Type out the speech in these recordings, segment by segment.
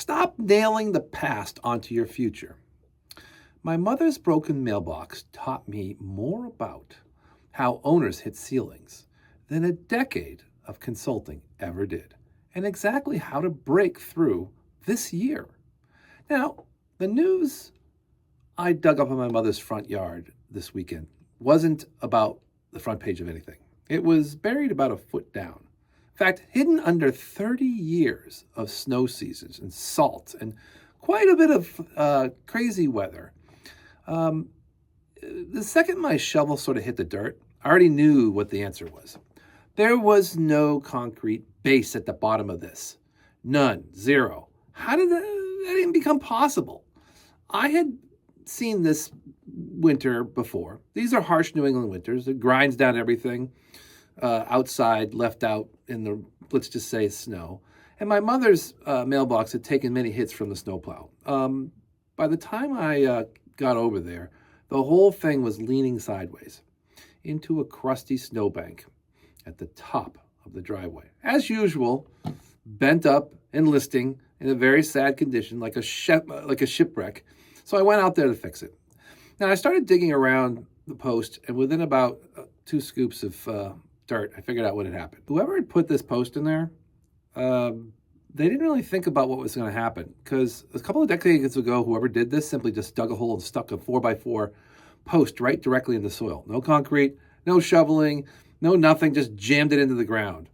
Stop nailing the past onto your future. My mother's broken mailbox taught me more about how owners hit ceilings than a decade of consulting ever did, and exactly how to break through this year. Now, the news I dug up in my mother's front yard this weekend wasn't about the front page of anything. It was buried about a foot down. In fact, hidden under 30 years of snow seasons and salt and quite a bit of crazy weather. The second my shovel sort of hit the dirt, I already knew what the answer was. There was no concrete base at the bottom of this. None. Zero. How did that even become possible? I had seen this winter before. These are harsh New England winters. It grinds down everything outside, left out in the, let's just say, snow. And my mother's mailbox had taken many hits from the snowplow. By the time I got over there, the whole thing was leaning sideways into a crusty snowbank at the top of the driveway. As usual, bent up and listing in a very sad condition, like a shipwreck. So I went out there to fix it. Now I started digging around the post, and within about 2 scoops of dirt, I figured out what had happened. Whoever had put this post in there, they didn't really think about what was going to happen, because a couple of decades ago, whoever did this simply just dug a hole and stuck a 4x4 post right directly in the soil. No concrete, no shoveling, no nothing, just jammed it into the ground.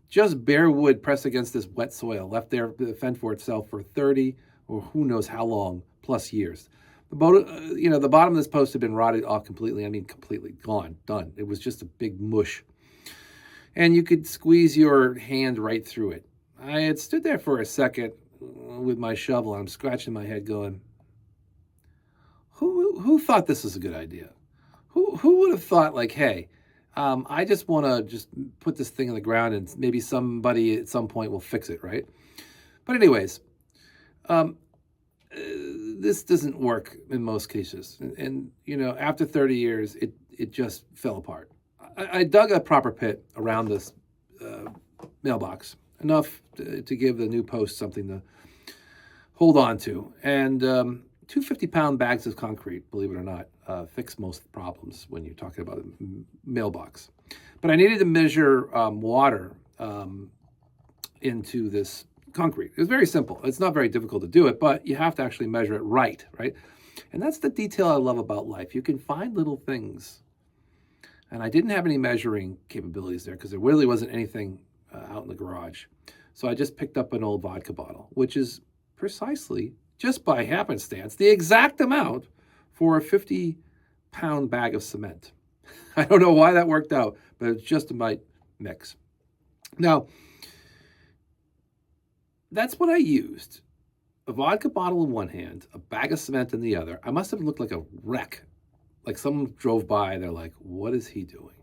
Just bare wood pressed against this wet soil, left there to fend for itself for 30 or who knows how long plus years. The bottom of this post had been rotted off completely. I mean, completely gone, done. It was just a big mush. And you could squeeze your hand right through it. I had stood there for a second with my shovel, and I'm scratching my head going, who thought this was a good idea? Who would have thought, like, hey, I just want to just put this thing in the ground and maybe somebody at some point will fix it, right? But anyways, this doesn't work in most cases. And after 30 years, it just fell apart. I dug a proper pit around this mailbox, enough to give the new post something to hold on to. And 2 50-pound bags of concrete, believe it or not, fix most problems when you're talking about a mailbox. But I needed to measure water into this concrete. It was very simple. It's not very difficult to do it, but you have to actually measure it right? And that's the detail I love about life. You can find little things. And I didn't have any measuring capabilities there because there really wasn't anything out in the garage. So I just picked up an old vodka bottle, which is precisely, just by happenstance, the exact amount for a 50-pound bag of cement. I don't know why that worked out, but it's just a right mix. Now, that's what I used. A vodka bottle in one hand, a bag of cement in the other. I must have looked like a wreck. Like someone drove by, they're like, what is he doing?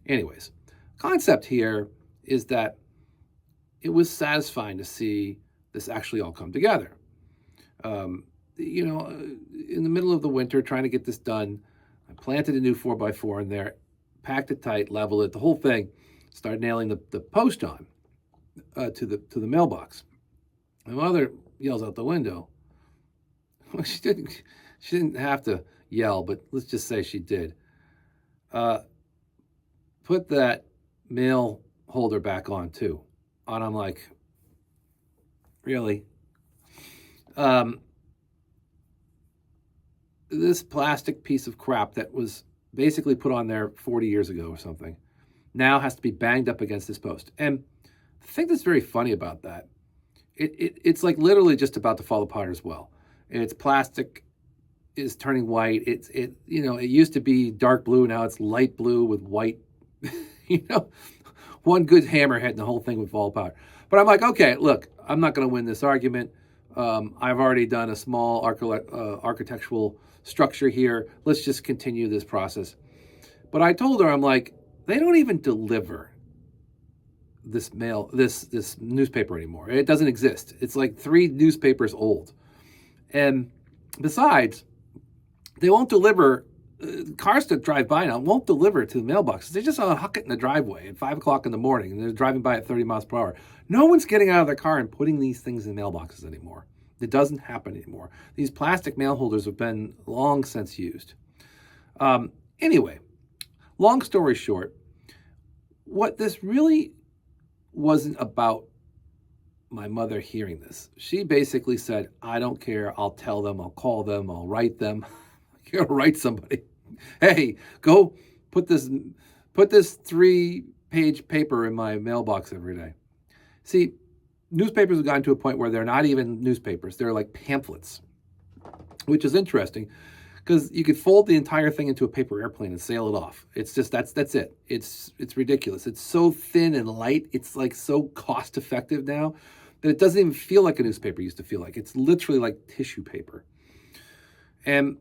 Anyways, concept here is that it was satisfying to see this actually all come together. In the middle of the winter, trying to get this done, I planted a new 4x4 in there, packed it tight, leveled it, the whole thing, started nailing the post on to the mailbox. My mother yells out the window. Well, she didn't have to yell, but let's just say she did. Put that mail holder back on too. And I'm like, really? This plastic piece of crap that was basically put on there 40 years ago or something now has to be banged up against this post. And the thing that's very funny about that, it's like literally just about to fall apart as well. It's plastic is turning white. It used to be dark blue. Now it's light blue with white. One good hammerhead and the whole thing would fall apart. But I'm like, okay, look, I'm not going to win this argument. I've already done a small architectural structure here. Let's just continue this process. But I told her, I'm like, they don't even deliver this newspaper anymore. It doesn't exist. It's like 3 newspapers old. And besides, they won't deliver cars that drive by now won't deliver to the mailboxes. They just huck it in the driveway at 5 o'clock in the morning, and they're driving by at 30 miles per hour. No one's getting out of their car and putting these things in mailboxes anymore. It doesn't happen anymore. These plastic mail holders have been long since used. Anyway, long story short, what this really wasn't about my mother hearing this. She basically said, I don't care. I'll tell them. I'll call them. I'll write them. You're gonna write somebody. Hey, go put this 3-page paper in my mailbox every day. See, newspapers have gotten to a point where they're not even newspapers. They're like pamphlets, which is interesting because you could fold the entire thing into a paper airplane and sail it off. It's just, that's it. It's ridiculous. It's so thin and light. It's like so cost effective now that it doesn't even feel like a newspaper used to feel like. It's literally like tissue paper. And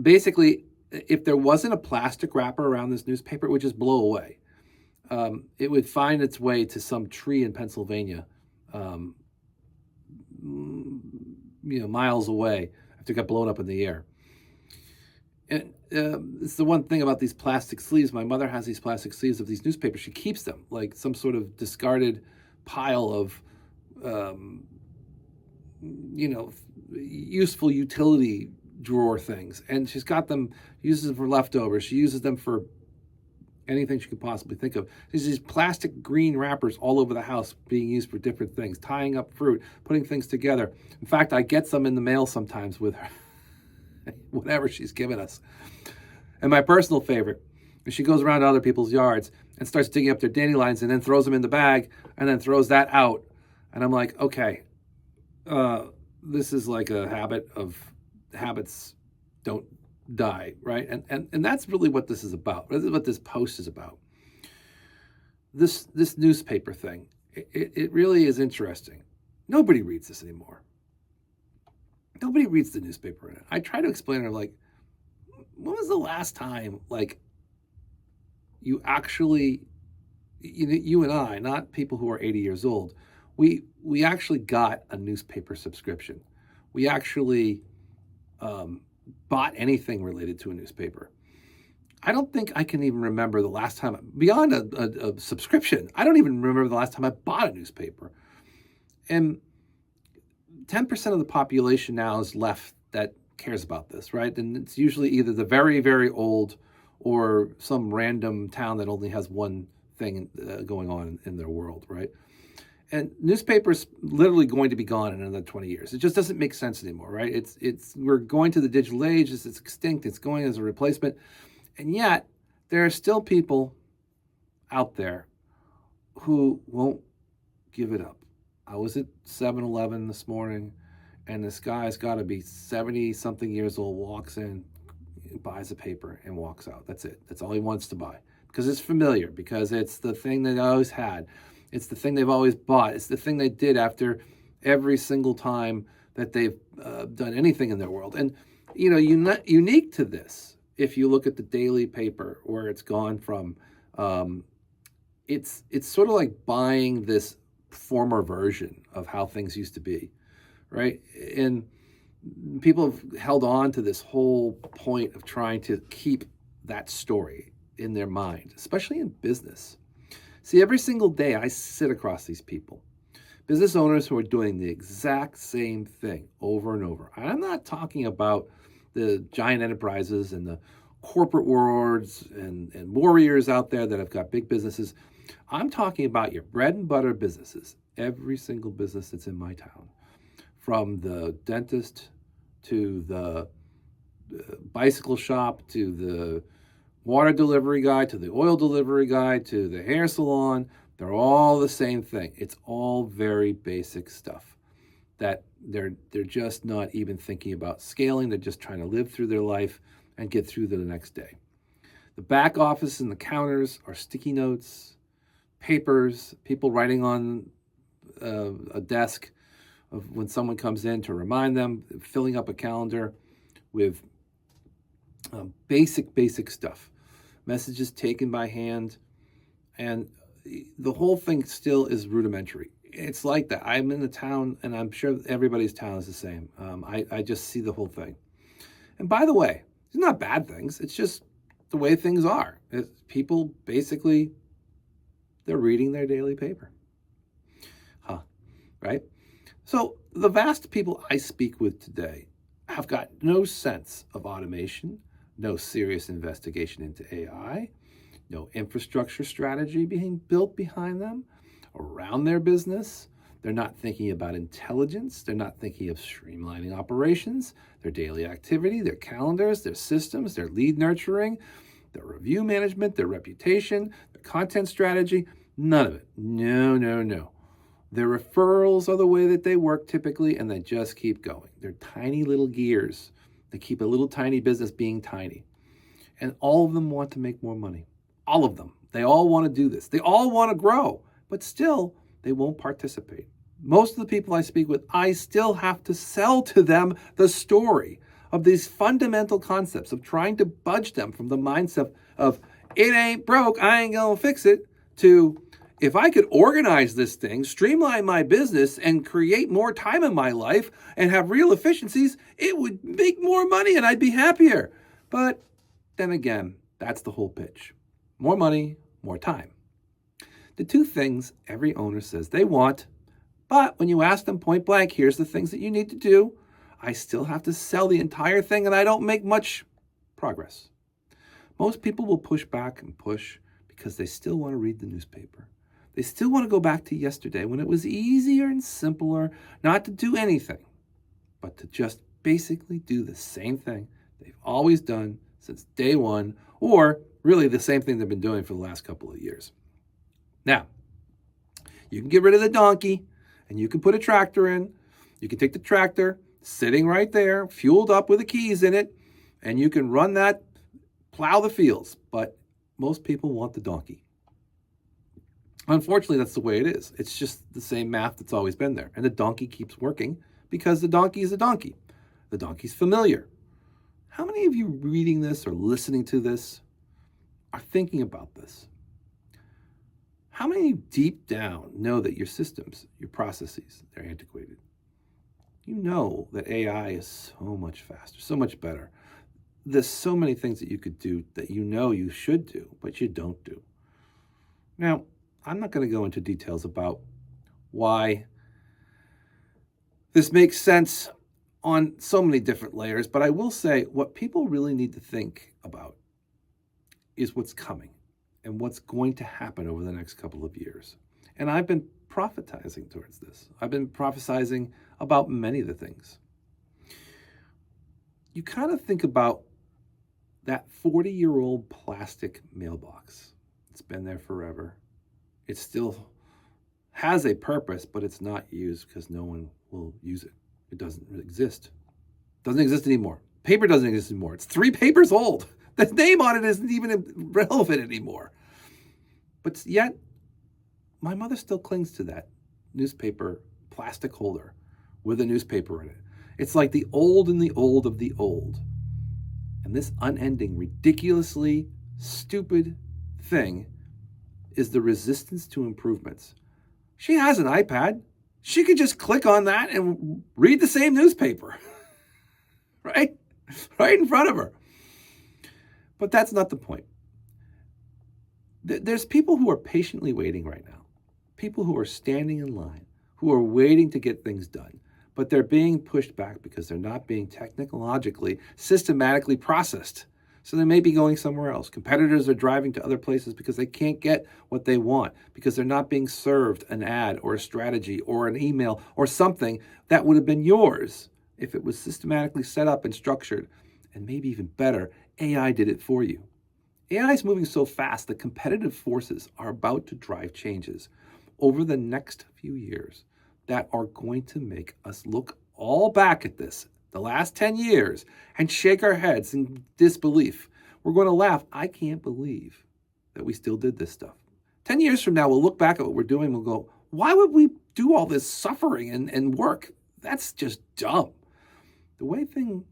basically, if there wasn't a plastic wrapper around this newspaper, it would just blow away. It would find its way to some tree in Pennsylvania, miles away after it got blown up in the air. And it's the one thing about these plastic sleeves. My mother has these plastic sleeves of these newspapers. She keeps them like some sort of discarded pile of, useful utility drawer things. And she's got them, uses them for leftovers. She uses them for anything she could possibly think of. There's these plastic green wrappers all over the house being used for different things, tying up fruit, putting things together. In fact, I get some in the mail sometimes with her, whatever she's given us. And my personal favorite is she goes around to other people's yards and starts digging up their dandelions and then throws them in the bag and then throws that out. And I'm like, okay, this is like a habit of habits don't die, right? And that's really what this is about. This is what this post is about. This newspaper thing, it really is interesting. Nobody reads this anymore. Nobody reads the newspaper. I try to explain to her, like, when was the last time, like, you actually, you and I, not people who are 80 years old, we actually got a newspaper subscription. We actually bought anything related to a newspaper. I don't think I can even remember the last time, beyond a subscription, I don't even remember the last time I bought a newspaper. And 10% of the population now is left that cares about this, right? And it's usually either the very, very old or some random town that only has one thing going on in their world, right? And newspapers literally going to be gone in another 20 years. It just doesn't make sense anymore, right? We're going to the digital age. It's extinct. It's going as a replacement. And yet there are still people out there who won't give it up. I was at 7-Eleven this morning, and this guy's got to be 70-something years old, walks in, buys a paper, and walks out. That's it. That's all he wants to buy. Because it's familiar, because it's the thing that I always had. It's the thing they've always bought. It's the thing they did after every single time that they've done anything in their world. And, unique to this, if you look at the daily paper, where it's gone from, it's sort of like buying this former version of how things used to be, right? And people have held on to this whole point of trying to keep that story in their mind, especially in business. See, every single day I sit across these people, business owners who are doing the exact same thing over and over. I'm not talking about the giant enterprises and the corporate worlds and warriors out there that have got big businesses. I'm talking about your bread and butter businesses, every single business that's in my town, from the dentist to the bicycle shop to the water delivery guy to the oil delivery guy to the hair salon. They're all the same thing. It's all very basic stuff that they're just not even thinking about scaling. They're just trying to live through their life and get through to the next day. The back office and the counters are sticky notes, papers, people writing on a desk of when someone comes in to remind them, filling up a calendar with basic stuff. Messages taken by hand, and the whole thing still is rudimentary. It's like that. I'm in the town, and I'm sure everybody's town is the same. I just see the whole thing. And by the way, It's not bad things. It's just the way things are. People basically, they're reading their daily paper. Right? So the vast people I speak with today have got no sense of automation, no serious investigation into AI, no infrastructure strategy being built behind them around their business. They're not thinking about intelligence. They're not thinking of streamlining operations, their daily activity, their calendars, their systems, their lead nurturing, their review management, their reputation, their content strategy. None of it. No, no, no. Their referrals are the way that they work typically, and they just keep going. They're tiny little gears that keep a little tiny business being tiny. And all of them want to make more money. All of them. They all want to do this. They all want to grow, but still, they won't participate. Most of the people I speak with, I still have to sell to them the story of these fundamental concepts of trying to budge them from the mindset of it ain't broke, I ain't gonna fix it, to if I could organize this thing, streamline my business, and create more time in my life and have real efficiencies, it would make more money and I'd be happier. But then again, that's the whole pitch. More money, more time. The two things every owner says they want, but when you ask them point blank, here's the things that you need to do, I still have to sell the entire thing and I don't make much progress. Most people will push back and push because they still want to read the newspaper. They still want to go back to yesterday when it was easier and simpler not to do anything, but to just basically do the same thing they've always done since day one, or really the same thing they've been doing for the last couple of years. Now, you can get rid of the donkey and you can put a tractor in. You can take the tractor sitting right there, fueled up with the keys in it, and you can run that, plow the fields. But most people want the donkey. Unfortunately, that's the way it is. It's just the same math that's always been there. And the donkey keeps working because the donkey is a donkey. The donkey's familiar. How many of you reading this or listening to this are thinking about this? How many deep down know that your systems, your processes, they're antiquated? You know that AI is so much faster, so much better. There's so many things that you could do that you know you should do, but you don't do. Now, I'm not going to go into details about why this makes sense on so many different layers, but I will say what people really need to think about is what's coming and what's going to happen over the next couple of years. And I've been prophetizing towards this. I've been prophesizing about many of the things. You kind of think about that 40-year-old plastic mailbox. It's been there forever. It still has a purpose, but it's not used because no one will use it. It doesn't exist. It doesn't exist anymore. Paper doesn't exist anymore. It's 3 papers old. The name on it isn't even relevant anymore. But yet, my mother still clings to that newspaper plastic holder with a newspaper in it. It's like the old and the old of the old. And this unending, ridiculously stupid thing is the resistance to improvements. She has an iPad. She could just click on that and read the same newspaper, right? Right in front of her. But that's not the point. There's people who are patiently waiting right now. People who are standing in line, who are waiting to get things done, but they're being pushed back because they're not being technologically, systematically processed. So they may be going somewhere else. Competitors are driving to other places because they can't get what they want, because they're not being served an ad or a strategy or an email or something that would have been yours if it was systematically set up and structured. And maybe even better, AI did it for you. AI is moving so fast that competitive forces are about to drive changes over the next few years that are going to make us look all back at this, the last 10 years, and shake our heads in disbelief. We're going to laugh. I can't believe that we still did this stuff. 10 years from now, we'll look back at what we're doing. We'll go, why would we do all this suffering and work? That's just dumb. The way things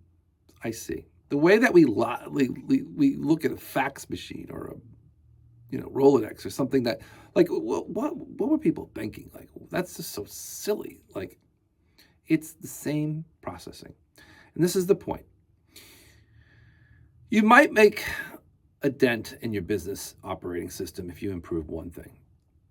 I see, the way that we look at a fax machine or a Rolodex or something that, like, what were people thinking? Like, that's just so silly. Like, it's the same processing. And this is the point. You might make a dent in your business operating system if you improve one thing.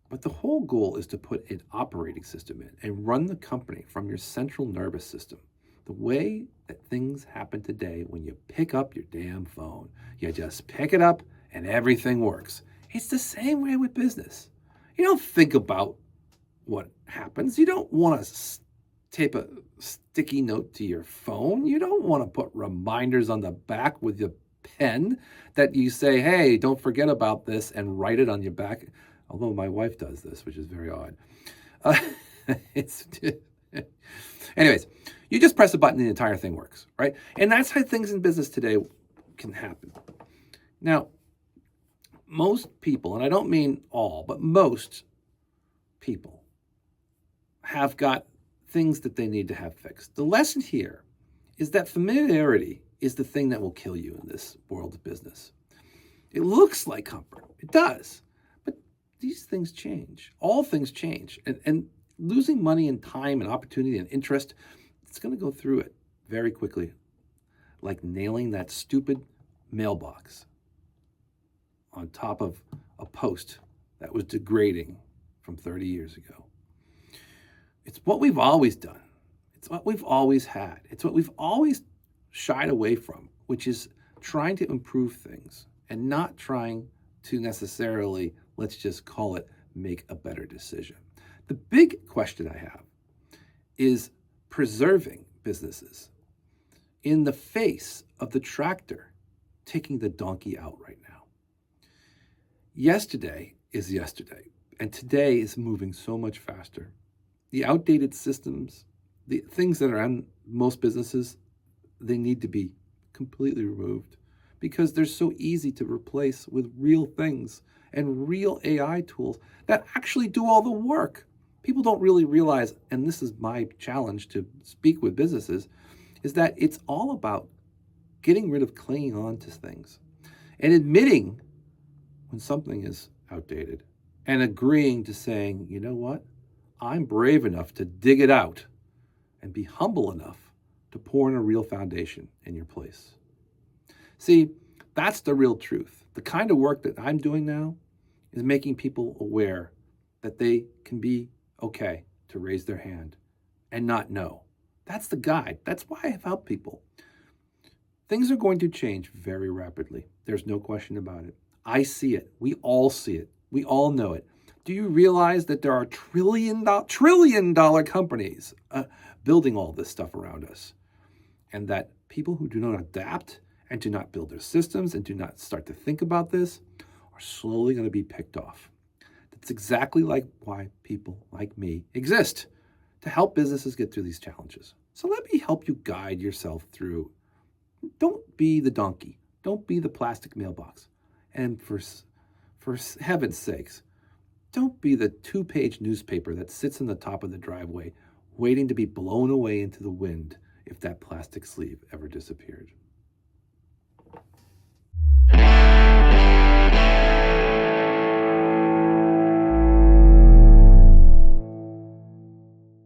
But the whole goal is to put an operating system in and run the company from your central nervous system. The way that things happen today when you pick up your damn phone. You just pick it up and everything works. It's the same way with business. You don't think about what happens. You don't want to tape a sticky note to your phone. You don't want to put reminders on the back with your pen that you say, hey, don't forget about this, and write it on your back. Although my wife does this, which is very odd. Anyways, you just press a button and the entire thing works, right? And that's how things in business today can happen. Now, most people, and I don't mean all, but most people have got things that they need to have fixed. The lesson here is that familiarity is the thing that will kill you in this world of business. It looks like comfort. It does. But these things change. All things change. And losing money and time and opportunity and interest, it's going to go through it very quickly. Like nailing that stupid mailbox on top of a post that was degrading from 30 years ago. It's what we've always done. It's what we've always had. It's what we've always shied away from, which is trying to improve things and not trying to necessarily, let's just call it, make a better decision. The big question I have is preserving businesses in the face of the tractor taking the donkey out right now. Yesterday is yesterday, and today is moving so much faster. The outdated systems, the things that are on most businesses, they need to be completely removed because they're so easy to replace with real things and real AI tools that actually do all the work. People don't really realize, and this is my challenge to speak with businesses, is that it's all about getting rid of clinging on to things and admitting when something is outdated and agreeing to saying, you know what? I'm brave enough to dig it out and be humble enough to pour in a real foundation in your place. See, that's the real truth. The kind of work that I'm doing now is making people aware that they can be okay to raise their hand and not know. That's the guide. That's why I've helped people. Things are going to change very rapidly. There's no question about it. I see it. We all see it. We all know it. Do you realize that there are trillion dollar companies building all this stuff around us? And that people who do not adapt and do not build their systems and do not start to think about this are slowly going to be picked off. That's exactly like why people like me exist, to help businesses get through these challenges. So let me help you guide yourself through. Don't be the donkey. Don't be the plastic mailbox. And for heaven's sakes, don't be the 2-page newspaper that sits in the top of the driveway waiting to be blown away into the wind if that plastic sleeve ever disappeared.